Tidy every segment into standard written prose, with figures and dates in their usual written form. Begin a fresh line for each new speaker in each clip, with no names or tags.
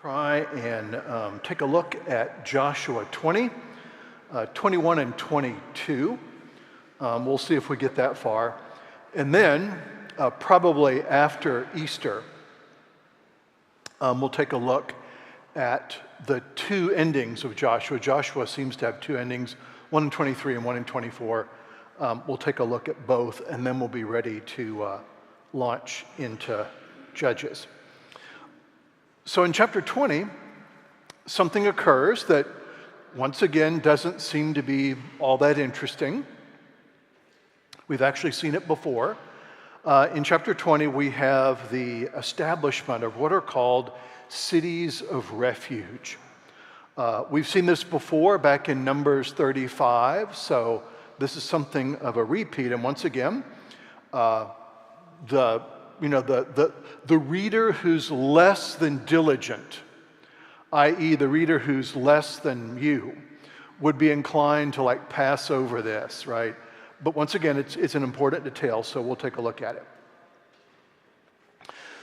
Try and take a look at Joshua 20, 21 and 22. We'll see if we get that far. And then, probably after Easter, we'll take a look at the two endings of Joshua. Joshua seems to have two endings, one in 23 and one in 24. We'll take a look at both, and then we'll be ready to launch into Judges. So in chapter 20, something occurs that, once again, doesn't seem to be all that interesting. We've actually seen it before. In chapter 20, we have the establishment of what are called cities of refuge. We've seen this before back in Numbers 35, so this is something of a repeat. And once again, the reader who's less than diligent, i.e. the reader who's less than you, would be inclined to pass over this, right? But once again, it's an important detail, so we'll take a look at it.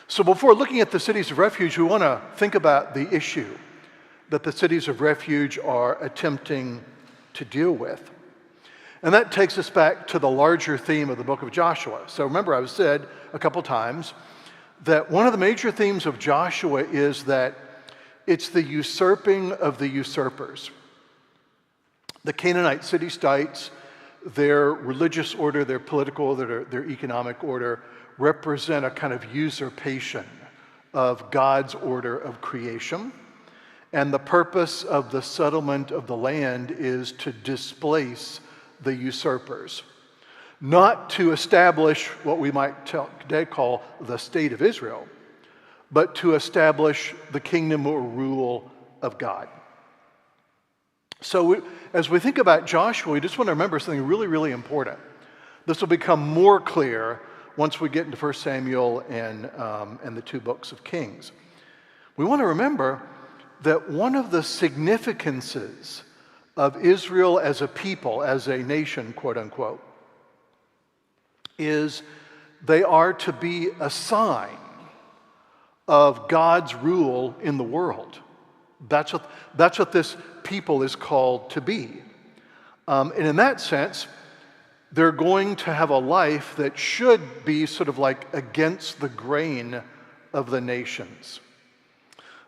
So before looking at the cities of refuge, we want to think about the issue that the cities of refuge are attempting to deal with. And that takes us back to the larger theme of the book of Joshua. So remember, I've said a couple times that one of the major themes of Joshua is that it's the usurping of the usurpers. The Canaanite city-states, their religious order, their political order, their economic order, represent a kind of usurpation of God's order of creation. And the purpose of the settlement of the land is to displace the usurpers, not to establish what we might today call the state of Israel, but to establish the kingdom or rule of God. So as we think about Joshua, we just want to remember something really, really important. This will become more clear once we get into 1 Samuel and the two books of Kings. We want to remember that one of the significances of Israel as a people, as a nation, quote unquote, is they are to be a sign of God's rule in the world. That's what this people is called to be. And in that sense, they're going to have a life that should be sort of against the grain of the nations.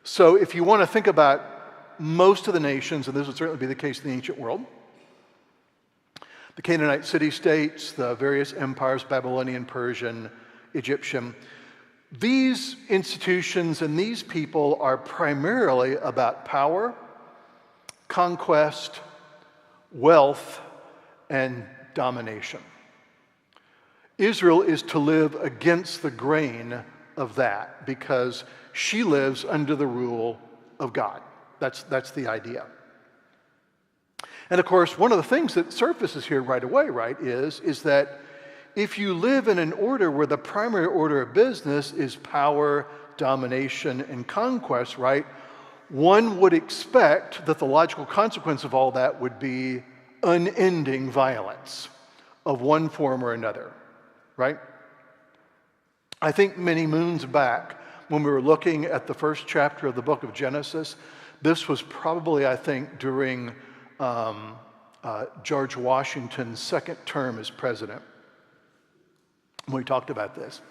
So if you want to think about most of the nations, and this would certainly be the case in the ancient world, the Canaanite city-states, the various empires, Babylonian, Persian, Egyptian, these institutions and these people are primarily about power, conquest, wealth, and domination. Israel is to live against the grain of that because she lives under the rule of God. That's the idea. And of course, one of the things that surfaces here right away, right, is that if you live in an order where the primary order of business is power, domination, and conquest, right, one would expect that the logical consequence of all that would be unending violence of one form or another, right? I think many moons back, when we were looking at the first chapter of the book of Genesis, this was probably, I think, during George Washington's second term as president, when we talked about this.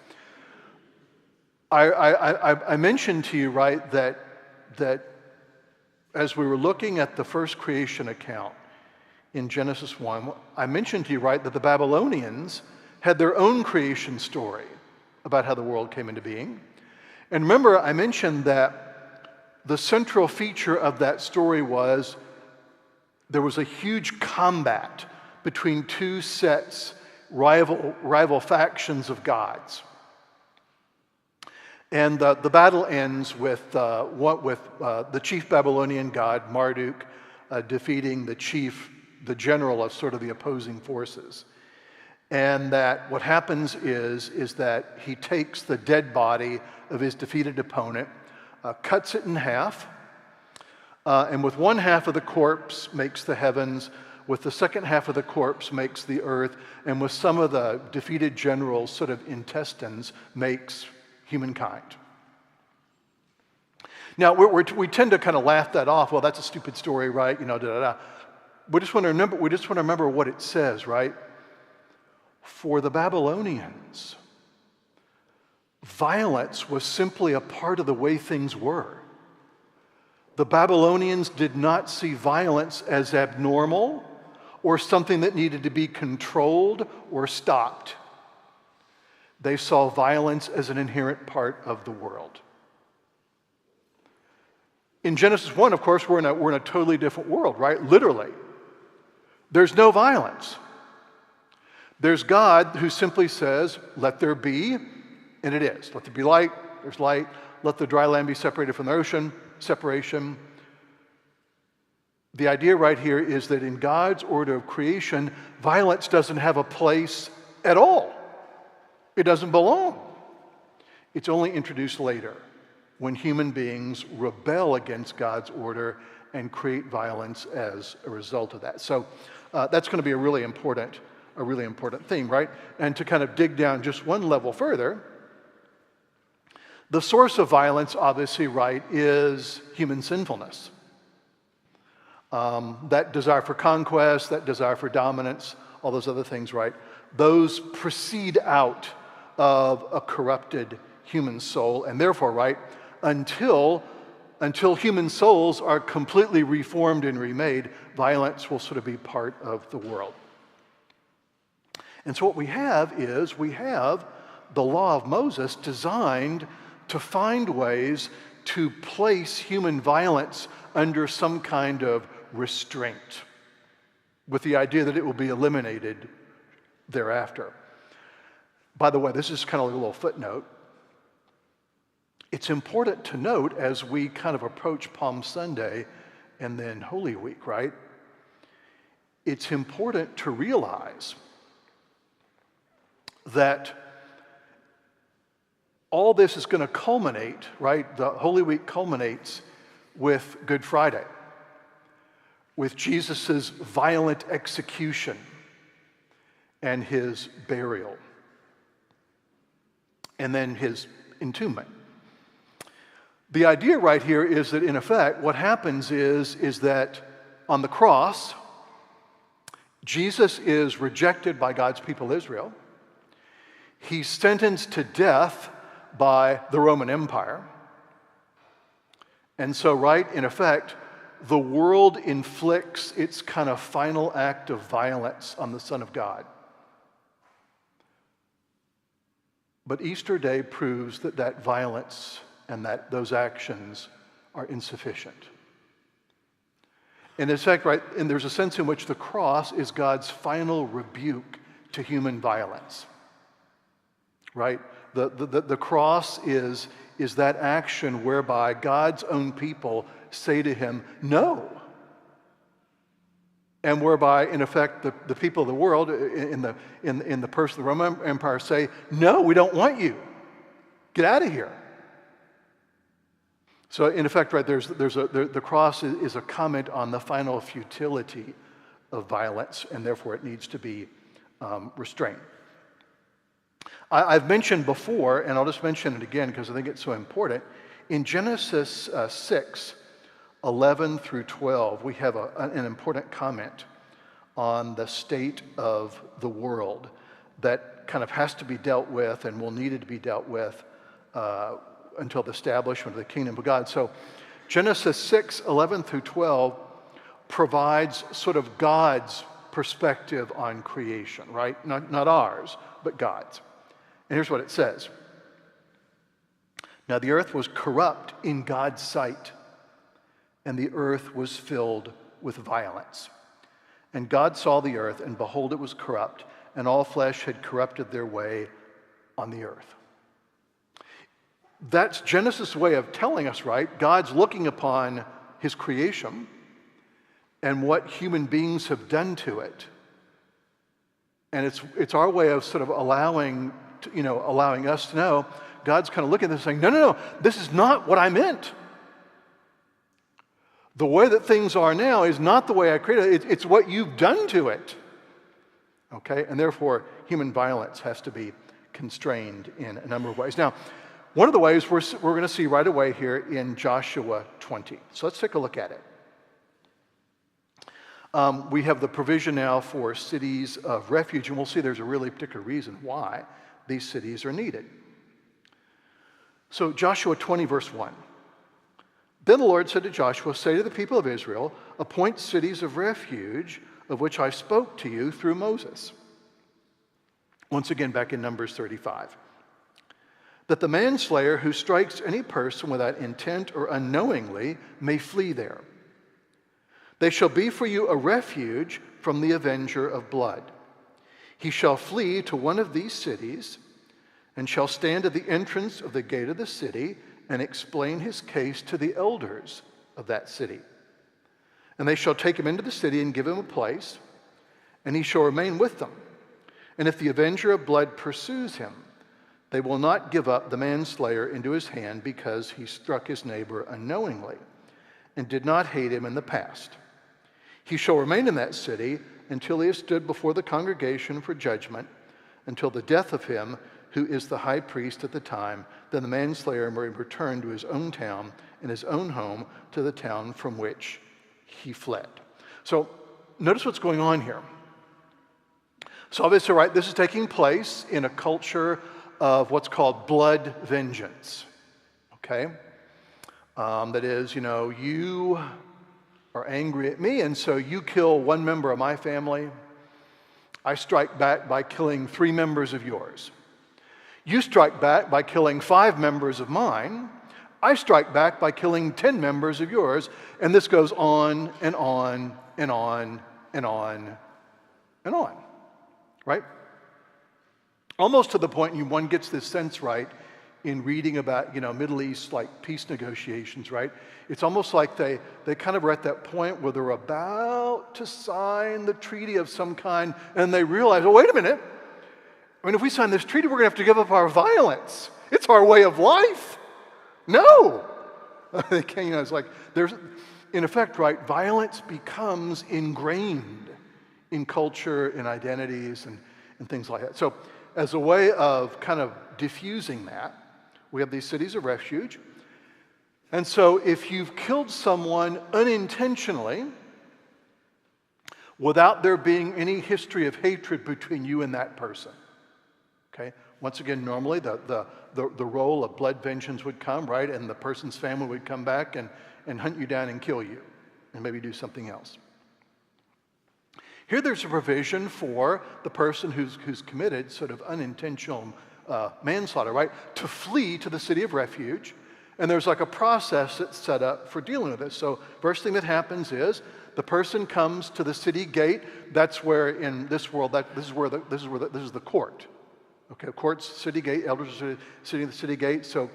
I mentioned to you, right, that as we were looking at the first creation account in Genesis 1, I mentioned to you, right, that the Babylonians had their own creation story about how the world came into being. And remember, I mentioned that the central feature of that story was there was a huge combat between two sets, rival factions of gods. And the battle ends with the chief Babylonian god, Marduk, defeating the general of sort of the opposing forces. And that what happens is that he takes the dead body of his defeated opponent, cuts it in half, and with one half of the corpse makes the heavens, with the second half of the corpse makes the earth, and with some of the defeated generals' sort of intestines makes humankind. Now, we tend to kind of laugh that off. Well, that's a stupid story, right? We just want to remember what it says, right? For the Babylonians, violence was simply a part of the way things were. The Babylonians did not see violence as abnormal or something that needed to be controlled or stopped. They saw violence as an inherent part of the world. In Genesis 1, of course, we're in a totally different world, right? Literally. There's no violence. There's God who simply says, let there be, and it is. Let there be light, there's light. Let the dry land be separated from the ocean, separation. The idea right here is that in God's order of creation, violence doesn't have a place at all. It doesn't belong. It's only introduced later when human beings rebel against God's order and create violence as a result of that. So that's going to be a really important theme, right? And to kind of dig down just one level further, the source of violence, obviously, right, is human sinfulness. That desire for conquest, that desire for dominance, all those other things, right? Those proceed out of a corrupted human soul, and therefore, right, until human souls are completely reformed and remade, violence will sort of be part of the world. And so what we have is the law of Moses designed to find ways to place human violence under some kind of restraint, with the idea that it will be eliminated thereafter. By the way, this is kind of like a little footnote. It's important to note as we kind of approach Palm Sunday and then Holy Week, right? It's important to realize that all this is going to culminate, right? The Holy Week culminates with Good Friday, with Jesus' violent execution and his burial, and then his entombment. The idea right here is that, in effect, what happens is that on the cross, Jesus is rejected by God's people Israel. He's sentenced to death by the Roman Empire. And so, right, in effect, the world inflicts its kind of final act of violence on the Son of God. But Easter Day proves that that violence and that those actions are insufficient. And in fact, right, and there's a sense in which the cross is God's final rebuke to human violence. Right? The cross is that action whereby God's own people say to him, no. And whereby, in effect, the people of the world, in the person of the Roman Empire, say, no, we don't want you. Get out of here. So, in effect, right, the cross is a comment on the final futility of violence, and therefore it needs to be restrained. I've mentioned before, and I'll just mention it again because I think it's so important. In Genesis 6, 11 through 12, we have an important comment on the state of the world that kind of has to be dealt with and will need to be dealt with until the establishment of the kingdom of God. So Genesis 6, 11 through 12 provides sort of God's perspective on creation, right? Not ours, but God's. And here's what it says. Now the earth was corrupt in God's sight, and the earth was filled with violence. And God saw the earth, and behold, it was corrupt, and all flesh had corrupted their way on the earth. That's Genesis' way of telling us, right? God's looking upon his creation and what human beings have done to it. And it's our way of sort of allowing us to know. God's kind of looking at this saying, no, this is not what I meant. The way that things are now is not the way I created it. It's what you've done to it. Okay? And therefore, human violence has to be constrained in a number of ways. Now, One of the ways we're going to see right away here in Joshua 20. So let's take a look at it. We have the provision now for cities of refuge, and we'll see there's a really particular reason why these cities are needed. So Joshua 20, verse 1. Then the Lord said to Joshua, say to the people of Israel, appoint cities of refuge of which I spoke to you through Moses. Once again, back in Numbers 35. That the manslayer who strikes any person without intent or unknowingly may flee there. They shall be for you a refuge from the avenger of blood. He shall flee to one of these cities and shall stand at the entrance of the gate of the city and explain his case to the elders of that city. And they shall take him into the city and give him a place, and he shall remain with them. And if the avenger of blood pursues him, they will not give up the manslayer into his hand because he struck his neighbor unknowingly and did not hate him in the past. He shall remain in that city until he has stood before the congregation for judgment, until the death of him who is the high priest at the time. Then the manslayer may return to his own town and his own home, to the town from which he fled. So notice what's going on here. So obviously, right, this is taking place in a culture of what's called blood vengeance, okay? That is, you are angry at me, and so you kill one member of my family. I strike back by killing 3 members of yours. You strike back by killing 5 members of mine. I strike back by killing 10 members of yours, and this goes on and on and on and on and on, right? Almost to the point one gets this sense, right, in reading about, Middle East, like peace negotiations, right? It's almost like they kind of are at that point where they're about to sign the treaty of some kind, and they realize, oh, wait a minute. I mean, if we sign this treaty, we're going to have to give up our violence. It's our way of life. No. It's like there's, in effect, right, violence becomes ingrained in culture and identities and things like that. So as a way of kind of diffusing that, we have these cities of refuge. And so if you've killed someone unintentionally, without there being any history of hatred between you and that person, okay? Once again, normally the role of blood vengeance would come, right? And the person's family would come back and hunt you down and kill you and maybe do something else. Here there's a provision for the person who's committed sort of unintentional manslaughter, right? To flee to the city of refuge. And there's like a process that's set up for dealing with this. So first thing that happens is the person comes to the city gate. That's where in this world, this is the court. Okay, courts, city gate, elders are sitting at the city gate. So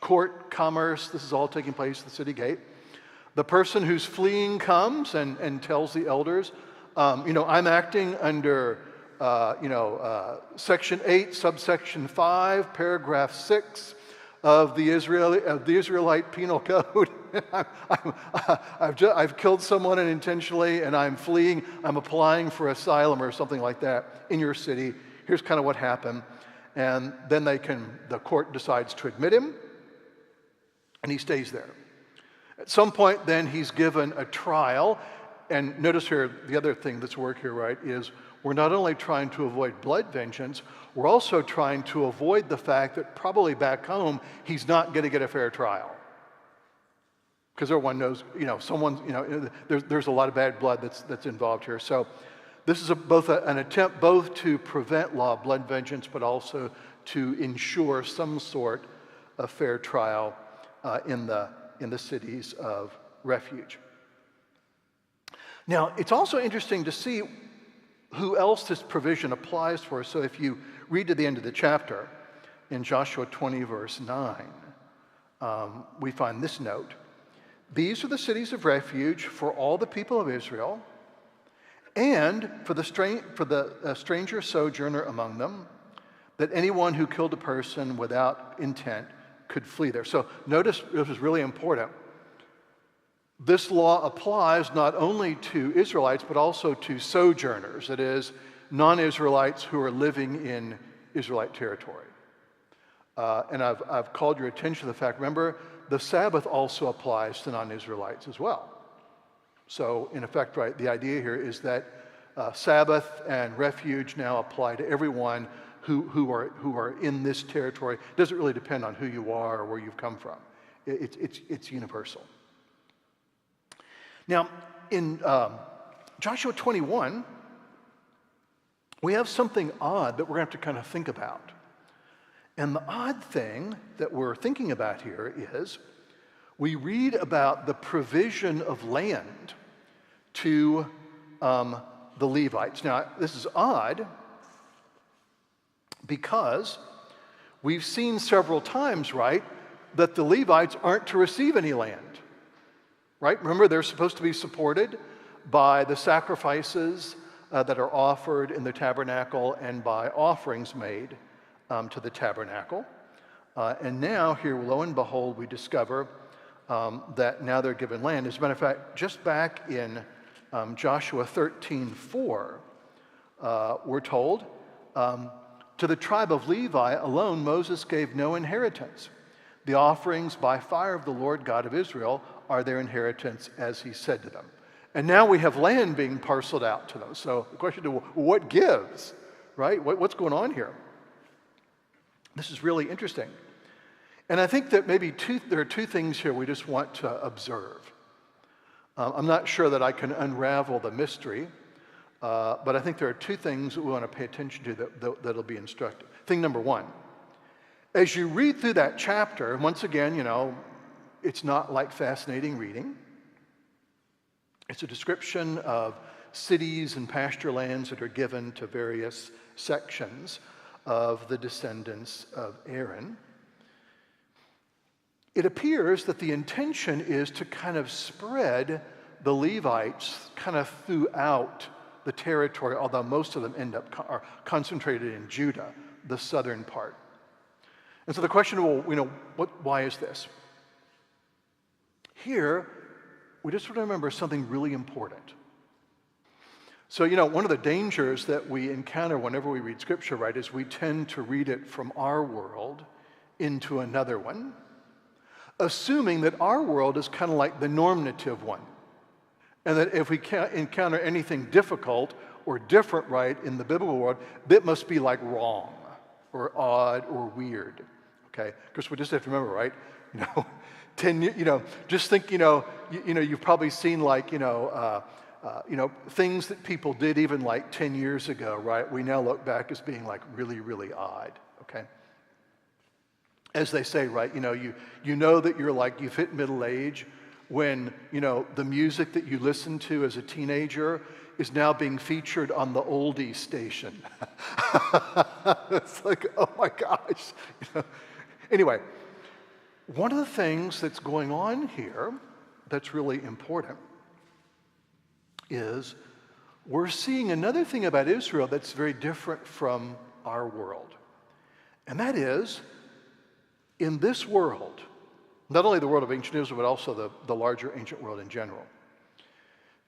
court, commerce, this is all taking place at the city gate. The person who's fleeing comes and tells the elders, I'm acting under, Section 8, subsection 5, paragraph 6 of the Israelite Penal Code. I've killed someone unintentionally, and I'm fleeing. I'm applying for asylum or something like that in your city. Here's kind of what happened. And then the court decides to admit him, and he stays there. At some point, then, he's given a trial. And notice here, the other thing that's work here, right, is we're not only trying to avoid blood vengeance, we're also trying to avoid the fact that probably back home, he's not going to get a fair trial. Because everyone knows, there's a lot of bad blood that's involved here. So this is an attempt both to prevent law of blood vengeance, but also to ensure some sort of fair trial in the cities of refuge. Now, it's also interesting to see who else this provision applies for. So if you read to the end of the chapter, in Joshua 20, verse 9, we find this note. These are the cities of refuge for all the people of Israel, and for the stranger sojourner among them, that anyone who killed a person without intent could flee there. So notice, this is really important. This law applies not only to Israelites, but also to sojourners, that is, non-Israelites who are living in Israelite territory. And I've called your attention to the fact, remember, the Sabbath also applies to non-Israelites as well. So in effect, right, the idea here is that Sabbath and refuge now apply to everyone who are in this territory. It doesn't really depend on who you are or where you've come from. It's universal. Now, in Joshua 21, we have something odd that we're going to have to kind of think about. And the odd thing that we're thinking about here is we read about the provision of land to the Levites. Now, this is odd because we've seen several times, right, that the Levites aren't to receive any land, right? Remember, they're supposed to be supported by the sacrifices that are offered in the tabernacle and by offerings made to the tabernacle. And now here, lo and behold, we discover that now they're given land. As a matter of fact, just back in Joshua 13:4, we're told, to the tribe of Levi alone Moses gave no inheritance. The offerings by fire of the Lord God of Israel are their inheritance, as he said to them. And now we have land being parceled out to them. So the question is, what gives, right? What's going on here? This is really interesting. And I think that maybe there are two things here we just want to observe. I'm not sure that I can unravel the mystery, but I think there are two things that we want to pay attention to that'll be instructive. Thing number one, as you read through that chapter, and once again, it's not like fascinating reading. It's a description of cities and pasture lands that are given to various sections of the descendants of Aaron. It appears that the intention is to kind of spread the Levites kind of throughout the territory, although most of them are concentrated in Judah, the southern part. And so the question, why is this? Here, we just want to remember something really important. So, one of the dangers that we encounter whenever we read Scripture, right, is we tend to read it from our world into another one, assuming that our world is kind of like the normative one. And that if we can't encounter anything difficult or different, right, in the biblical world, that must be like wrong or odd or weird, okay? Because we just have to remember, right, 10 years, just think, you've probably seen like, things that people did even like 10 years ago, right? We now look back as being like really, really odd, okay? As they say, right, you know that you've hit middle age when, the music that you listened to as a teenager is now being featured on the oldies station. It's like, oh my gosh. Anyway, one of the things that's going on here that's really important is we're seeing another thing about Israel that's very different from our world. And that is, in this world, not only the world of ancient Israel, but also the larger ancient world in general,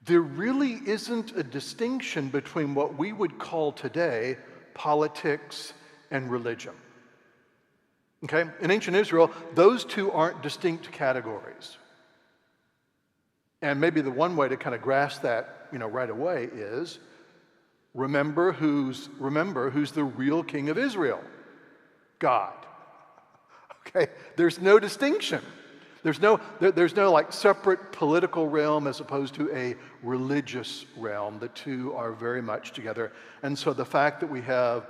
there really isn't a distinction between what we would call today politics and religion. Okay? In ancient Israel, those two aren't distinct categories. And maybe the one way to kind of grasp that, right away is remember who's the real king of Israel? God. Okay? There's no distinction. There's no like separate political realm as opposed to a religious realm. The two are very much together. And so the fact that we have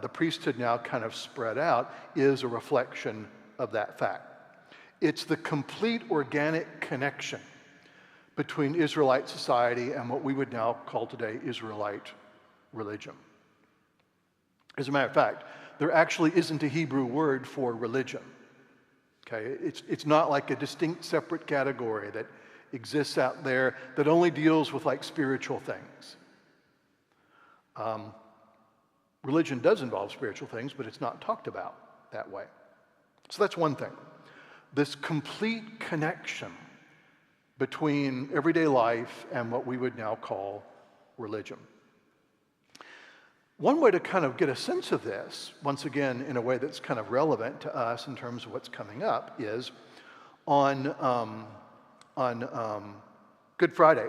the priesthood now kind of spread out is a reflection of that fact. It's the complete organic connection between Israelite society and what we would now call today Israelite religion. As a matter of fact, there actually isn't a Hebrew word for religion. Okay, it's not like a distinct separate category that exists out there that only deals with like spiritual things. Religion does involve spiritual things, but it's not talked about that way. So that's one thing. This complete connection between everyday life and what we would now call religion. One way to kind of get a sense of this, once again, in a way that's kind of relevant to us in terms of what's coming up, is on Good Friday,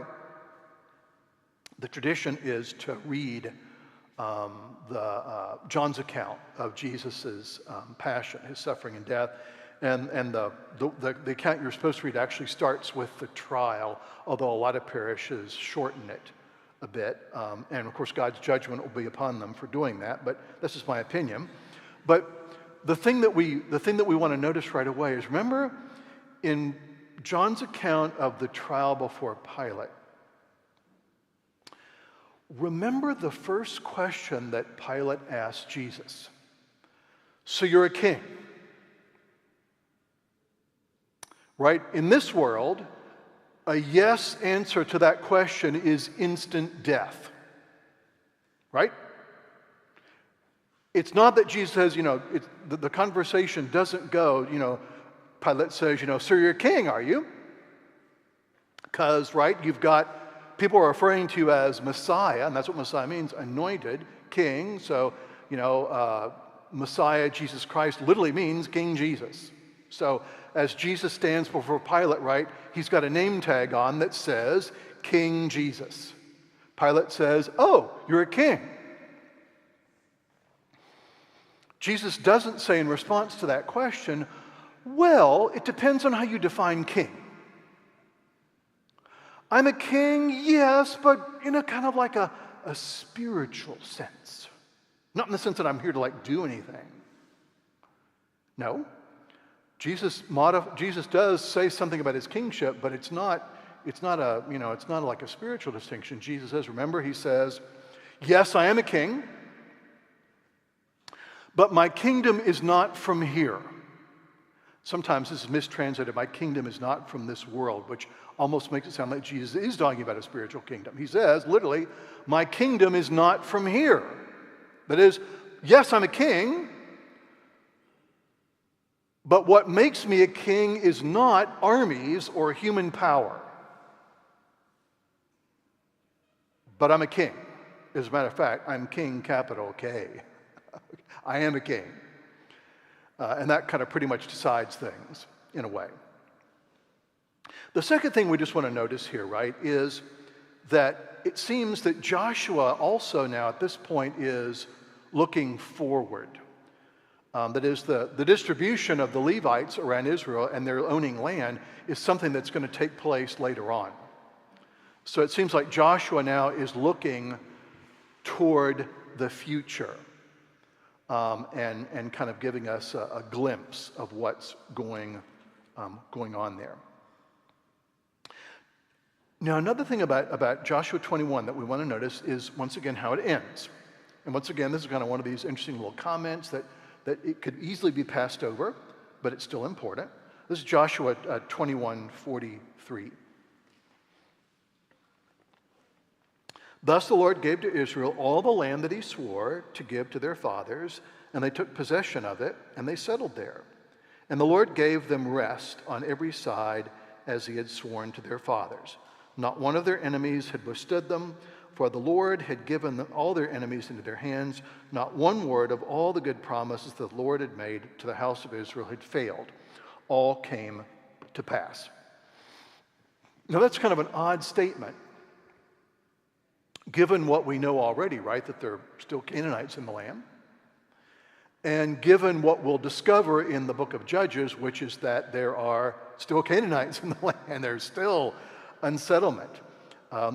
the tradition is to read John's account of Jesus' passion, his suffering and death. And the account you're supposed to read actually starts with the trial, although a lot of parishes shorten it a bit. And of course, God's judgment will be upon them for doing that, but this is my opinion. But the thing that we want to notice right away is, remember in John's account of the trial before Pilate, remember the first question that Pilate asked Jesus. So you're a king, right? In this world, a yes answer to that question is instant death, right? It's not that Jesus says, the conversation doesn't go, Pilate says, so you're a king, are you? Because, right, you've got, people are referring to you as Messiah, and that's what Messiah means, anointed king. So, Messiah, Jesus Christ, literally means King Jesus. So as Jesus stands before Pilate, right, he's got a name tag on that says King Jesus. Pilate says, oh, you're a king. Jesus doesn't say in response to that question, well, it depends on how you define king. I'm a king, yes, but in a kind of like a spiritual sense. Not in the sense that I'm here to do anything. No. Jesus does say something about his kingship, but it's not like a spiritual distinction. Jesus says, remember, he says, yes, I am a king, but my kingdom is not from here. Sometimes this is mistranslated, my kingdom is not from this world, which almost makes it sound like Jesus is talking about a spiritual kingdom. He says, literally, my kingdom is not from here. That is, yes, I'm a king, but what makes me a king is not armies or human power. But I'm a king. As a matter of fact, I'm king, capital K. I am a king. And that kind of pretty much decides things in a way. The second thing we just want to notice here, right, is that it seems that Joshua also now at this point is looking forward. That is, the distribution of the Levites around Israel and their owning land is something that's going to take place later on. So it seems like Joshua now is looking toward the future and kind of giving us a glimpse of what's going on there. Now, another thing about Joshua 21 that we want to notice is, once again, how it ends. And once again, this is kind of one of these interesting little comments that it could easily be passed over, but it's still important. This is Joshua 21:43. Thus the Lord gave to Israel all the land that he swore to give to their fathers, and they took possession of it, and they settled there. And the Lord gave them rest on every side as he had sworn to their fathers. Not one of their enemies had withstood them, for the Lord had given them all their enemies into their hands. Not one word of all the good promises that the Lord had made to the house of Israel had failed. All came to pass. Now that's kind of an odd statement, given what we know already, right, that there are still Canaanites in the land, and given what we'll discover in the book of Judges, which is that there are still Canaanites in the land. There's still unsettlement.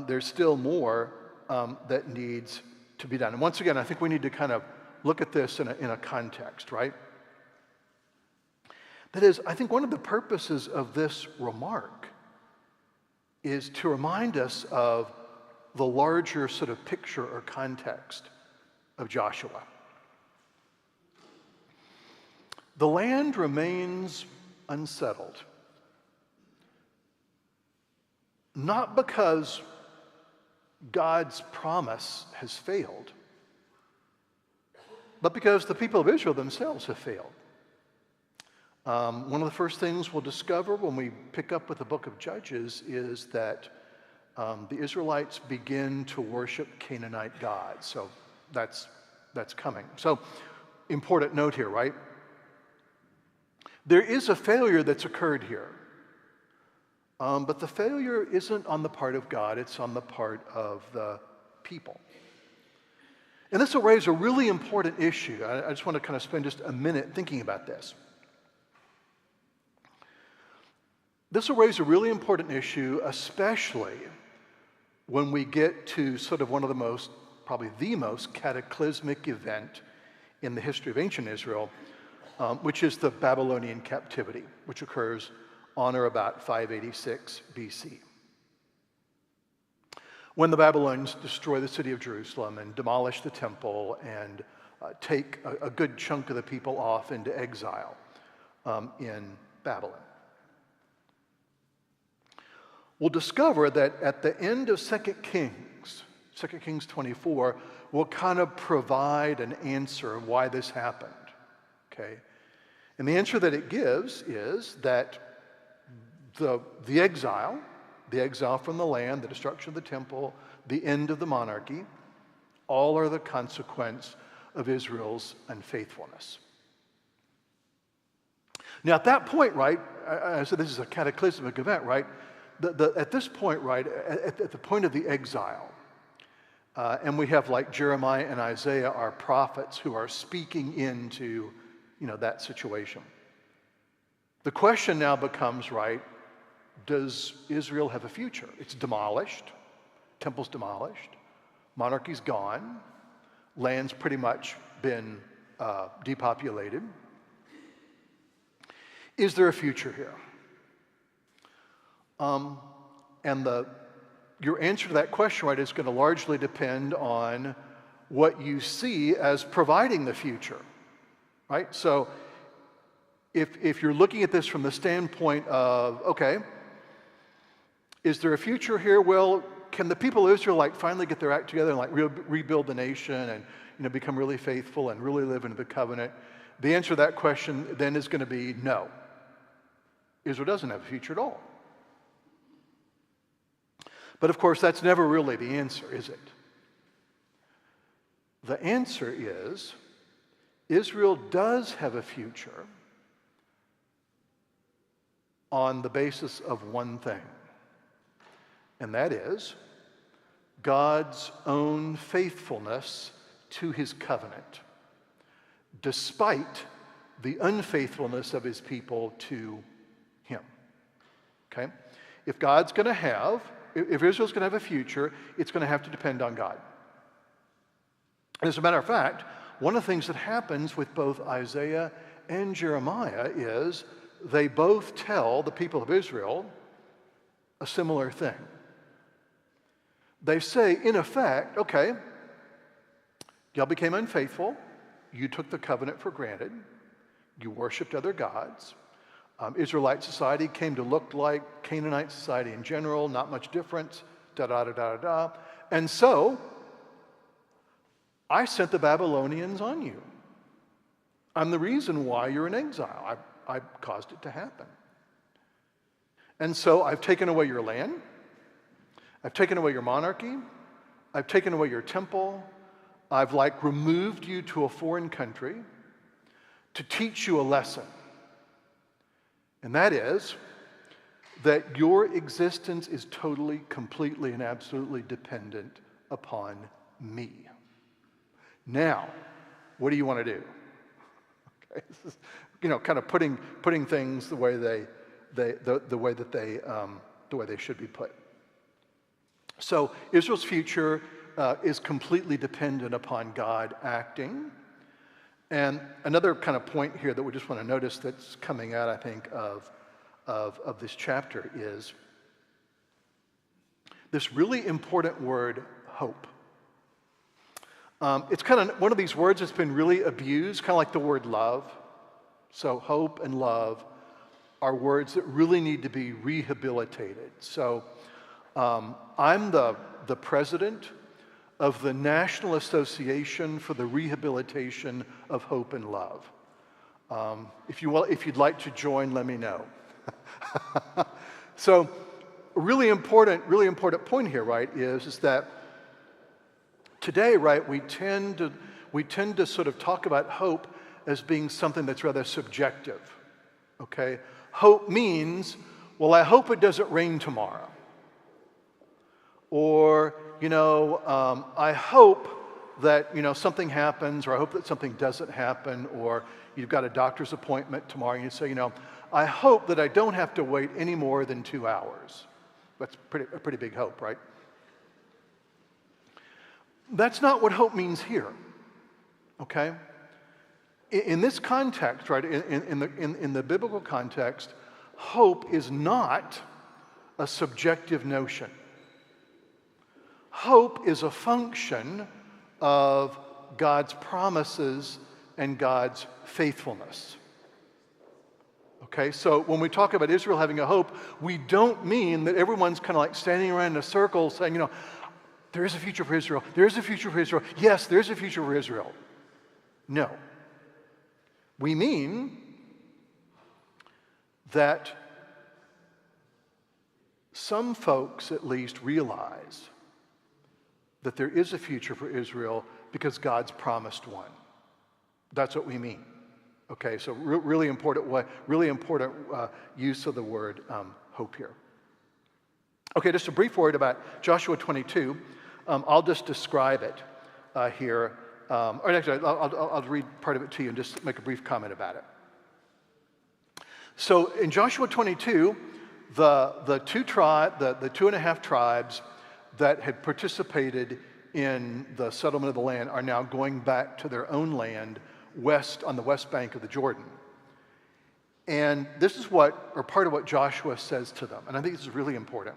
There's still more that needs to be done. And once again, I think we need to kind of look at this in a context, right? That is, I think one of the purposes of this remark is to remind us of the larger sort of picture or context of Joshua. The land remains unsettled, not because God's promise has failed, but because the people of Israel themselves have failed. One of the first things we'll discover when we pick up with the book of Judges is that the Israelites begin to worship Canaanite gods. So that's that's coming. So, important note here, right? There is a failure that's occurred here. But the failure isn't on the part of God, it's on the part of the people. And this will raise a really important issue. I just want to kind of spend just a minute thinking about this. This will raise a really important issue, especially when we get to sort of one of the most, probably the most cataclysmic event in the history of ancient Israel, which is the Babylonian captivity, which occurs on or about 586 BC. When the Babylonians destroy the city of Jerusalem and demolish the temple and take a good chunk of the people off into exile in Babylon. We'll discover that at the end of 2 Kings 24, will kind of provide an answer of why this happened, okay? And the answer that it gives is that the exile from the land, the destruction of the temple, the end of the monarchy, all are the consequence of Israel's unfaithfulness. Now, at that point, right, I said this is a cataclysmic event, right? At this point, right, at the point of the exile, and we have like Jeremiah and Isaiah, our prophets, who are speaking into, that situation. The question now becomes, right, does Israel have a future? It's demolished, temple's demolished, monarchy's gone, land's pretty much been depopulated. Is there a future here? And your answer to that question, right, is going to largely depend on what you see as providing the future, right? So if you're looking at this from the standpoint of, okay, is there a future here? Well, can the people of Israel finally get their act together and rebuild the nation and become really faithful and really live into the covenant? The answer to that question then is going to be no. Israel doesn't have a future at all. But of course, that's never really the answer, is it? The answer is Israel does have a future on the basis of one thing, and that is God's own faithfulness to his covenant, despite the unfaithfulness of his people to him. Okay? If Israel's going to have a future, it's going to have to depend on God. And as a matter of fact, one of the things that happens with both Isaiah and Jeremiah is they both tell the people of Israel a similar thing. They say, in effect, okay, y'all became unfaithful, you took the covenant for granted, you worshiped other gods. Israelite society came to look like Canaanite society in general, not much difference, da-da-da-da-da-da. And so, I sent the Babylonians on you. I'm the reason why you're in exile. I caused it to happen. And so, I've taken away your land. I've taken away your monarchy. I've taken away your temple. I've removed you to a foreign country to teach you a lesson. And that is that your existence is totally, completely, and absolutely dependent upon me. Now, what do you want to do? Okay, this is, kind of putting things the way the way they should be put. So Israel's future is completely dependent upon God acting. And another kind of point here that we just want to notice that's coming out, I think, of this chapter is this really important word, hope. It's kind of one of these words that's been really abused, kind of like the word love. So hope and love are words that really need to be rehabilitated. So I'm the president of the National Association for the Rehabilitation of Hope and Love. If you'd like to join, let me know. So, a really important point here, right, is that today, right, we tend we tend to sort of talk about hope as being something that's rather subjective, okay? Hope means, well, I hope it doesn't rain tomorrow. Or, I hope that, something happens, or I hope that something doesn't happen, or you've got a doctor's appointment tomorrow, and you say, I hope that I don't have to wait any more than 2 hours. That's a pretty big hope, right? That's not what hope means here, okay? In this context, right, in the biblical context, hope is not a subjective notion. Hope is a function of God's promises and God's faithfulness. Okay, so when we talk about Israel having a hope, we don't mean that everyone's kind of like standing around in a circle saying, there is a future for Israel. There is a future for Israel. Yes, there's a future for Israel. No. We mean that some folks at least realize that there is a future for Israel because God's promised one. That's what we mean. Okay, so really important use of the word hope here. Okay, just a brief word about Joshua 22. I'll just describe it here. Or actually, I'll read part of it to you and just make a brief comment about it. So in Joshua 22, the 2.5 tribes that had participated in the settlement of the land are now going back to their own land on the west bank of the Jordan. And this is part of what Joshua says to them. And I think this is really important.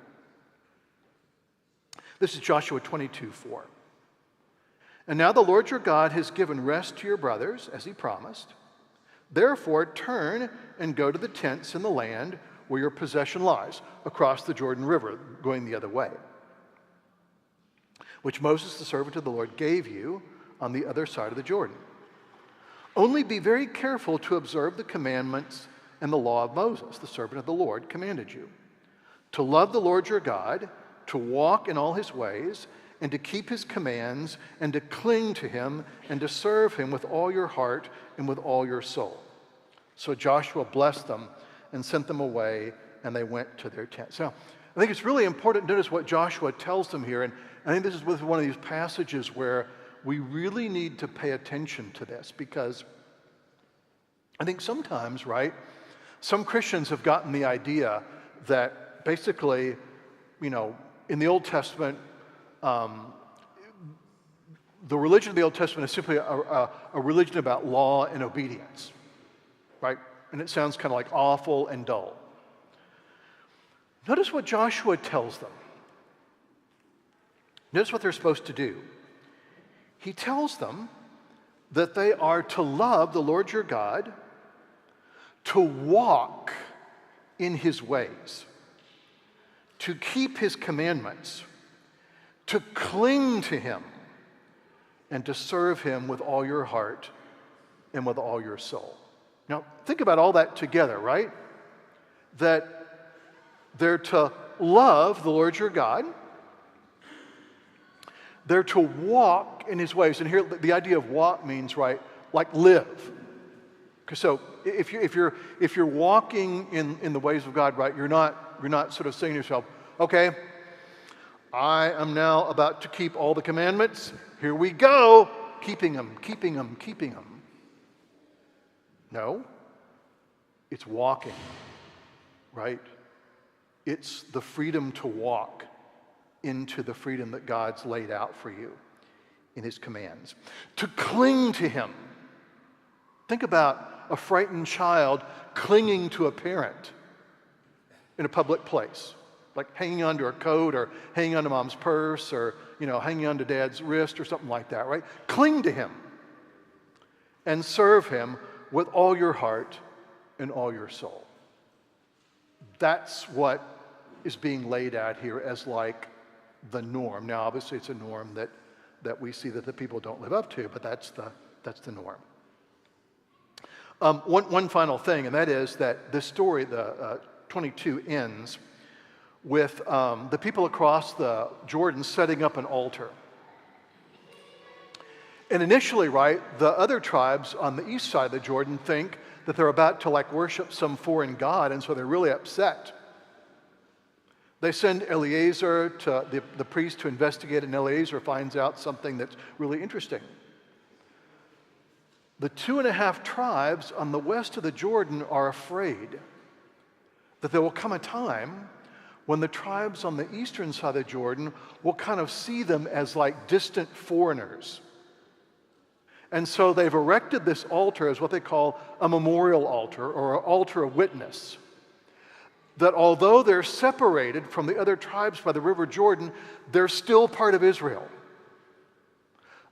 This is Joshua 22:4. And now the Lord your God has given rest to your brothers, as he promised. Therefore, turn and go to the tents in the land where your possession lies, across the Jordan River, going the other way, which Moses, the servant of the Lord, gave you on the other side of the Jordan. Only be very careful to observe the commandments and the law of Moses, the servant of the Lord, commanded you, to love the Lord your God, to walk in all his ways, and to keep his commands, and to cling to him, and to serve him with all your heart and with all your soul. So Joshua blessed them and sent them away, and they went to their tents. Now, I think it's really important to notice what Joshua tells them here, and I think this is one of these passages where we really need to pay attention to this, because I think sometimes, right, some Christians have gotten the idea that basically, in the Old Testament, the religion of the Old Testament is simply a religion about law and obedience, right? And it sounds kind of like awful and dull. Notice what Joshua tells them. Notice what they're supposed to do. He tells them that they are to love the Lord your God, to walk in his ways, to keep his commandments, to cling to him, and to serve him with all your heart and with all your soul. Now, think about all that together, right? That they're to love the Lord your God. They're to walk in his ways. And here, the idea of walk means, right, like live. So if you're walking in the ways of God, right, you're not sort of saying to yourself, okay, I am now about to keep all the commandments. Here we go, keeping them. No, it's walking, right? It's the freedom to walk into the freedom that God's laid out for you in his commands. To cling to him. Think about a frightened child clinging to a parent in a public place, like hanging onto a coat or hanging onto mom's purse or, hanging onto dad's wrist or something like that, right? Cling to him and serve him with all your heart and all your soul. That's what is being laid out here as like the norm. Now, obviously, it's a norm that we see that the people don't live up to, but that's the norm. One final thing, and that is that this story, the 22, ends with the people across the Jordan setting up an altar. And initially, right, the other tribes on the east side of the Jordan think that they're about to like worship some foreign god, and so they're really upset. They send Eleazar to the priest to investigate, and Eleazar finds out something that's really interesting. The 2.5 tribes on the west of the Jordan are afraid that there will come a time when the tribes on the eastern side of the Jordan will kind of see them as like distant foreigners. And so they've erected this altar as what they call a memorial altar or an altar of witness. That although they're separated from the other tribes by the river Jordan, they're still part of Israel.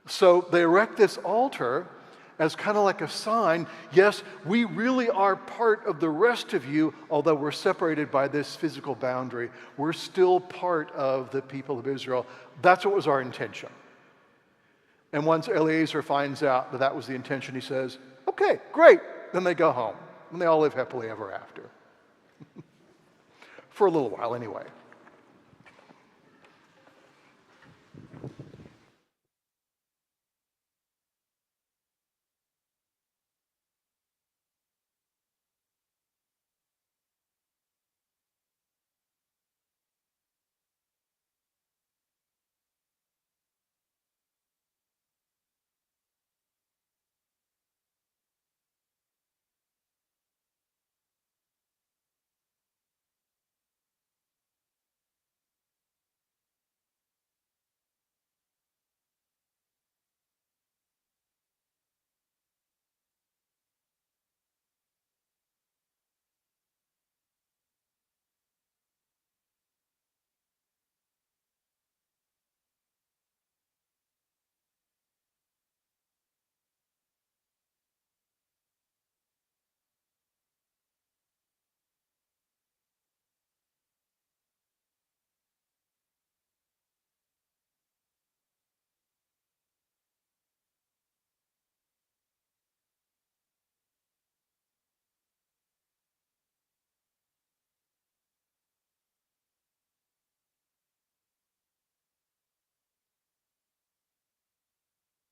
So they erect this altar as kind of like a sign, yes, we really are part of the rest of you, although we're separated by this physical boundary. We're still part of the people of Israel. That's what was our intention. And once Eleazar finds out that that was the intention, he says, okay, great. Then they go home, and they all live happily ever after. For a little while anyway.